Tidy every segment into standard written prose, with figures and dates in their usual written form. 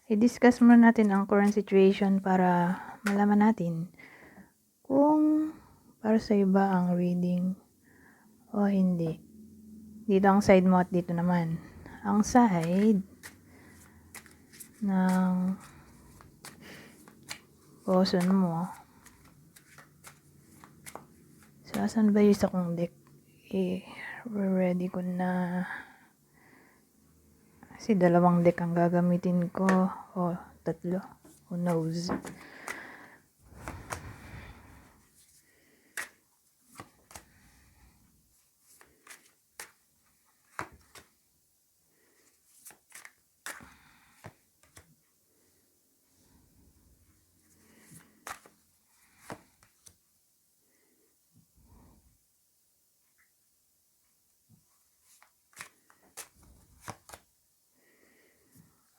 i-discuss muna natin ang current situation para malaman natin kung para sa iba ang reading o hindi. Dito ang side mo at dito naman ang side ng person mo. So, asan ba yung isa kong deck? Ready ko na. Kasi 2 deck ang gagamitin ko. O, 3. Who knows?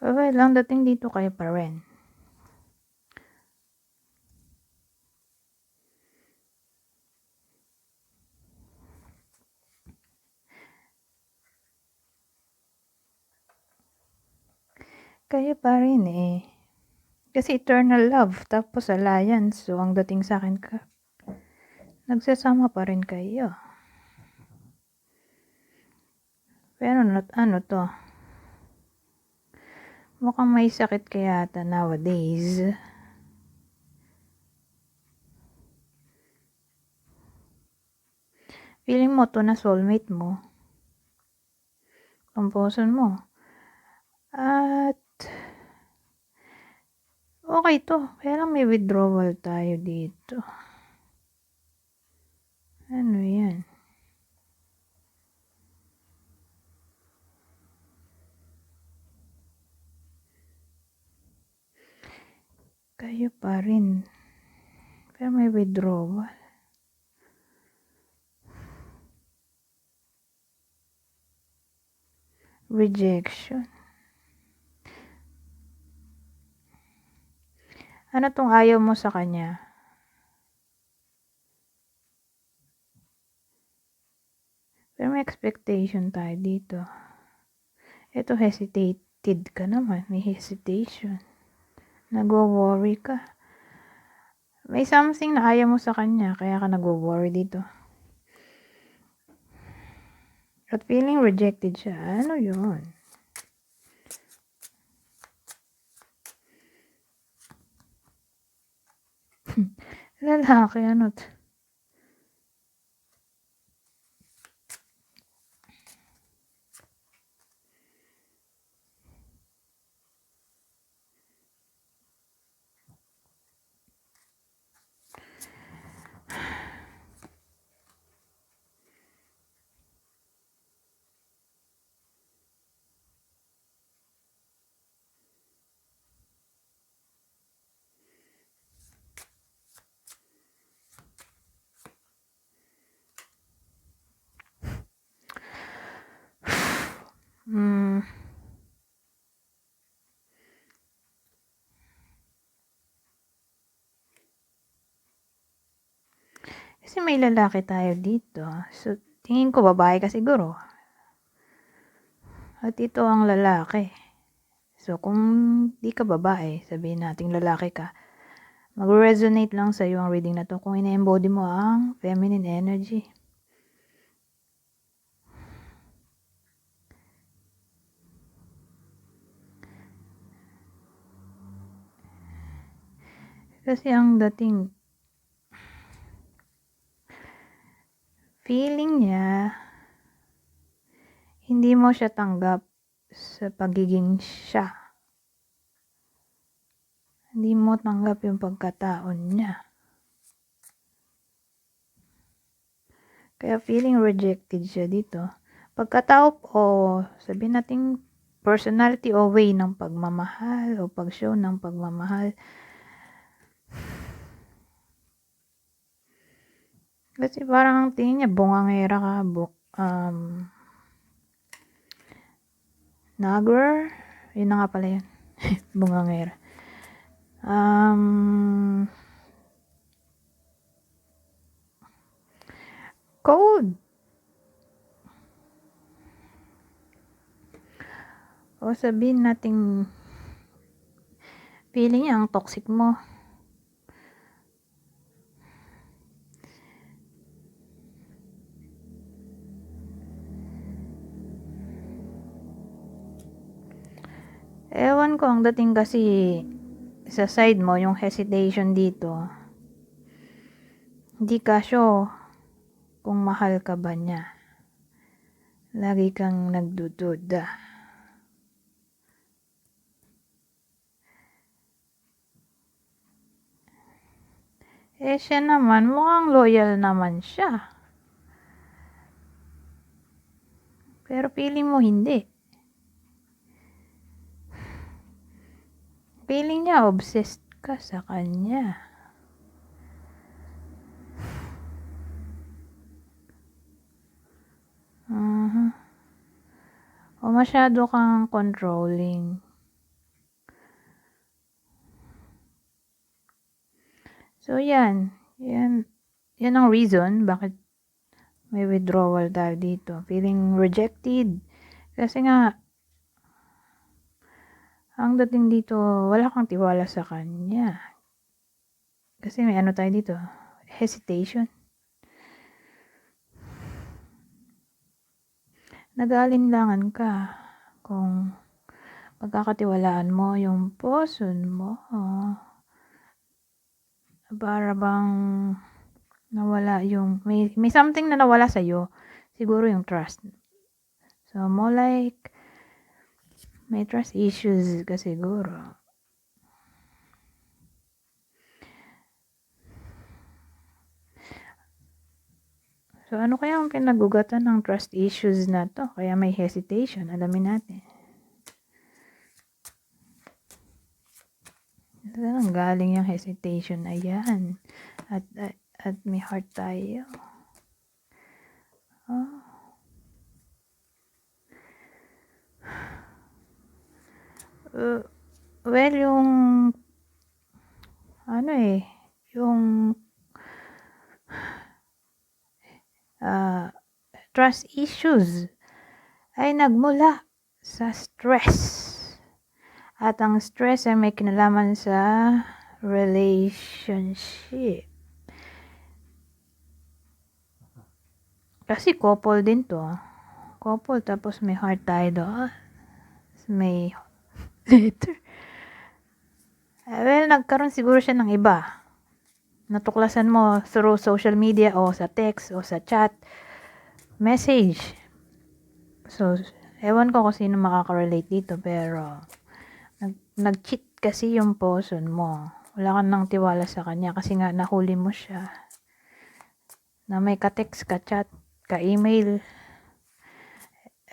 Okay lang, dating dito kayo pa rin. Kayo pa rin eh. Kasi eternal love, tapos alliance. So, ang dating sa akin nagsasama pa rin kayo. Pero ano to? Mukhang may sakit kaya ata nowadays. Feeling mo to na soulmate mo. Composer mo. At okay to. Kaya lang may withdrawal tayo dito. Ano yan? Kayo pa rin. Pero may withdrawal. Rejection. Ano tong ayaw mo sa kanya? Pero may expectation tayo dito. Ito hesitated ka naman. May hesitation. Nagwo-worry ka. May something na ayaw mo sa kanya, kaya ka nagwo-worry dito. At feeling rejected siya. Ano yun? Lalaki, ano to? Kasi may lalaki tayo dito. So, tingin ko babae ka siguro. At ito ang lalaki. So, kung di ka babae, sabihin nating lalaki ka, mag-resonate lang sa iyo ang reading na to kung ina-embody mo ang feminine energy. Kasi ang dating feeling niya, hindi mo siya tanggap sa pagiging siya. Hindi mo tanggap yung pagkataon niya. Kaya feeling rejected siya dito. Pagkatao o sabihin natin personality o way ng pagmamahal o pag-show ng pagmamahal. Kasi parang ang tingin niya, bungangera ka, nagger, yun na nga pala yun, bungangera. Code. O sabihin natin, Feeling niya ang toxic mo. Ewan ko, ang dating kasi sa side mo, yung hesitation dito, hindi ka sure kung mahal ka ba niya. Lagi kang nagdududa. Siya naman, mukhang loyal naman siya. Pero feeling mo hindi. Feeling niya obsessed ka sa kanya. O masyado kang controlling. So yan ang reason bakit may withdrawal tayo dito. Feeling rejected. Kasi nga, ang dating dito, wala kang tiwala sa kanya. Kasi may ano tayo dito, hesitation. Nag-aalinlangan ka kung pagkakatiwalaan mo yung person mo. Para bang nawala yung, may something na nawala sa'yo. Siguro yung trust. So, more like, may trust issues ka siguro. So, ano kaya ang pinagugatan ng trust issues na to? Kaya may hesitation. Alamin natin. Saan galing yung hesitation? Ayan. At may heart tayo. Well, yung trust issues ay nagmula sa stress. At ang stress ay may kinalaman sa relationship. Kasi couple din to. Couple, tapos may heart tayo doon. May letter. Well, nagkaroon siguro siya ng iba. Natuklasan mo through social media o sa text o sa chat, message. So, ewan ko kung sino makaka-relate dito, pero nag-cheat kasi yung person mo. Wala kang nang tiwala sa kanya kasi nga nahuli mo siya. Na may ka-text, ka-chat, ka-email.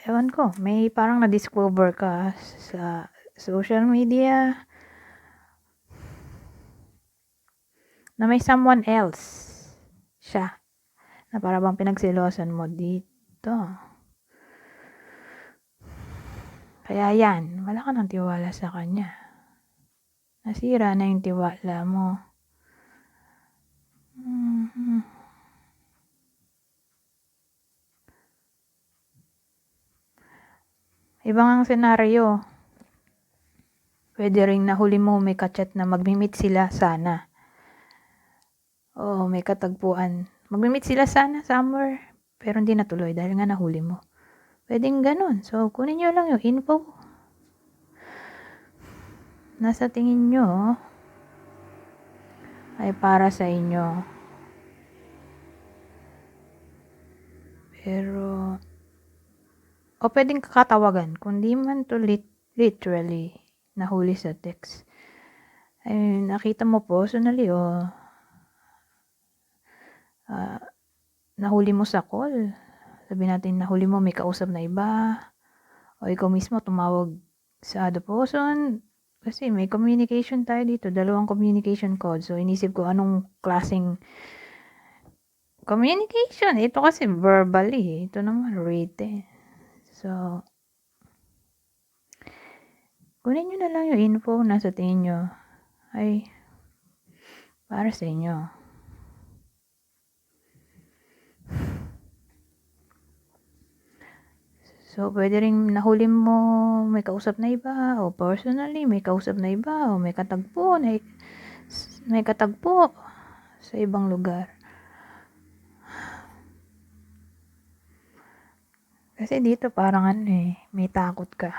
Ewan ko, may parang na-discover ka sa social media na may someone else siya. Na para bang pinagsilosan mo dito. Kaya yan, wala ka ng tiwala sa kanya. Nasira na yung tiwala mo. Ibang ang senaryo. Pwede ring nahuli mo may kachat na magmi-meet sila sana. Oo, may katagpuan. Magmi-meet sila sana somewhere. Pero hindi natuloy dahil nga nahuli mo. Pwedeng ganun. So, kunin nyo lang yung info. Nasa tingin nyo ay para sa inyo. Pero, o pwedeng kakatawagan. Kung di man to literally nahuli sa text. Ay, nakita mo personally o nahuli mo sa call. Sabi natin nahuli mo may kausap na iba. O ikaw mismo tumawag sa other person. Kasi may communication tayo dito. 2 communication code. So, inisip ko anong klaseng communication. Ito kasi verbally. Ito naman written. So, kunin nyo na lang yung info na sa tingin nyo ay para sa inyo. So, pwede rin nahuli mo may kausap na iba, o personally, may kausap na iba, o may katagpo sa ibang lugar. Kasi dito parang may takot ka.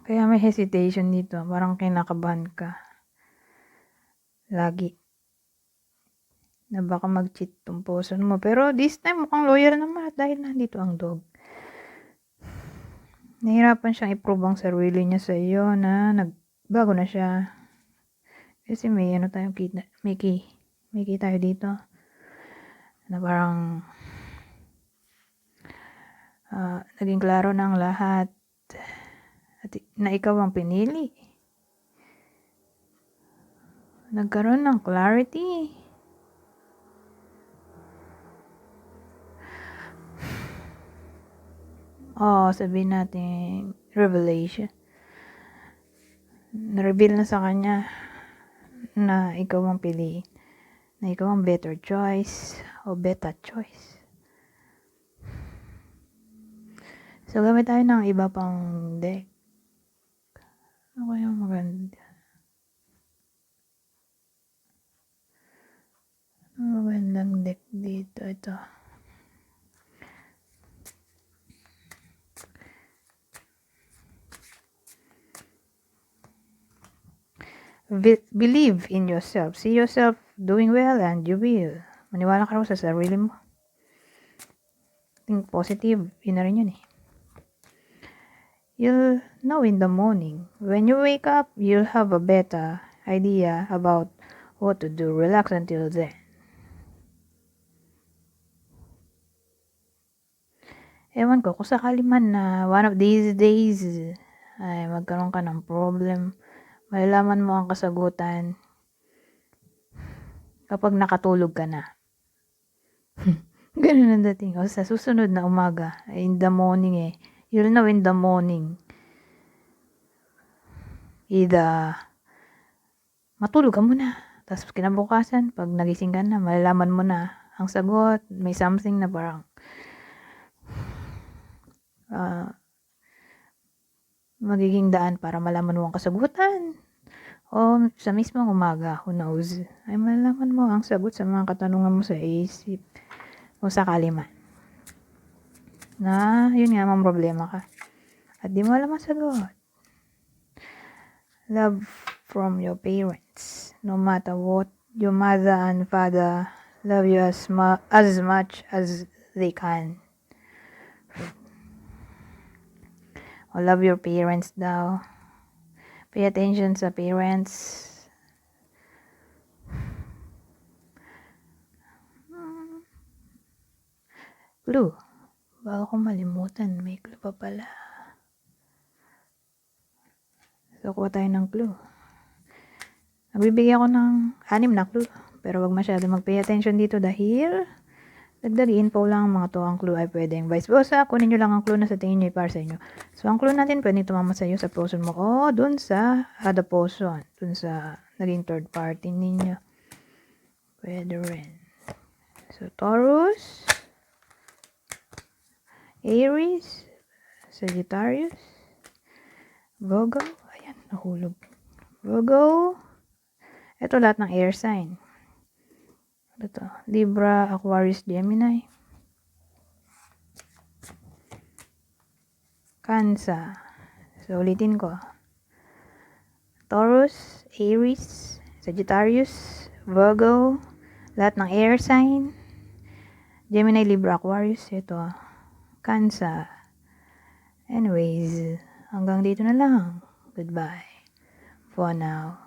Kaya may hesitation dito, parang kinakabahan ka. Lagi. Na baka mag-cheat tong person mo. Pero this time, mukhang loyal naman dahil nandito ang dog. Nahirapan siyang i-prove ang sarili niya sa iyo na nagbago na siya. Kasi may tayong kita, may key tayo dito. Na parang naging klaro na ang lahat. At na ikaw ang pinili. Nagkaroon ng clarity. Sabihin natin revelation. Na-reveal na sa kanya na ikaw ang piliin. Na ikaw ang better choice o beta choice. So, gamit tayo ng iba pang deck. Ano kaya maganda? Magandang deck dito. Ito. Believe in yourself. See yourself doing well and you will. Maniwala ka raw sa sarili mo. Think positive. Yun na rin yun eh. You'll know in the morning. When you wake up, you'll have a better idea about what to do. Relax until then. Ewan ko, kung sakali man na one of these days ay magkaroon ka ng problem, malalaman mo ang kasagutan kapag nakatulog ka na. Ganun ang dating. O sa susunod na umaga, in the morning you'll know in the morning. Either matulog ka muna, tapos kinabukasan, pag nagising ka na, malalaman mo na ang sagot. May something na parang magiging daan para malaman mo ang kasagutan. O sa mismong umaga, who knows, ay malalaman mo ang sagot sa mga katanungan mo sa isip. O sakali man. Na, yun nga, mang problema ka. At di mo alam ang sagot. Love from your parents. No matter what, your mother and father love you as much as they can. O love your parents daw. Pay attention sa parents. Clue. Baka ko malimutan. May clue pa pala. So, kuha tayo ng clue. Nagbibigay ako ng 6 na clue. Pero wag masyado mag-pay attention dito dahil dagdag info lang mga to. Ang clue ay pwedeng vice versa. Kunin nyo lang ang clue na sa tingin nyo para sa inyo. So, ang clue natin pwedeng tumama sa iyo sa person mo o dun sa other person. Dun sa naging third party ninyo. Pwede rin. So, Taurus, Aries, Sagittarius, Virgo. Ayan, nahulog. Virgo. Ito lahat ng air sign. Ito, Libra, Aquarius, Gemini. Cancer. So, ulitin ko. Taurus, Aries, Sagittarius, Virgo, lahat ng air sign. Gemini, Libra, Aquarius. Ito, Cancer. Anyways, hanggang dito na lang. Goodbye for now.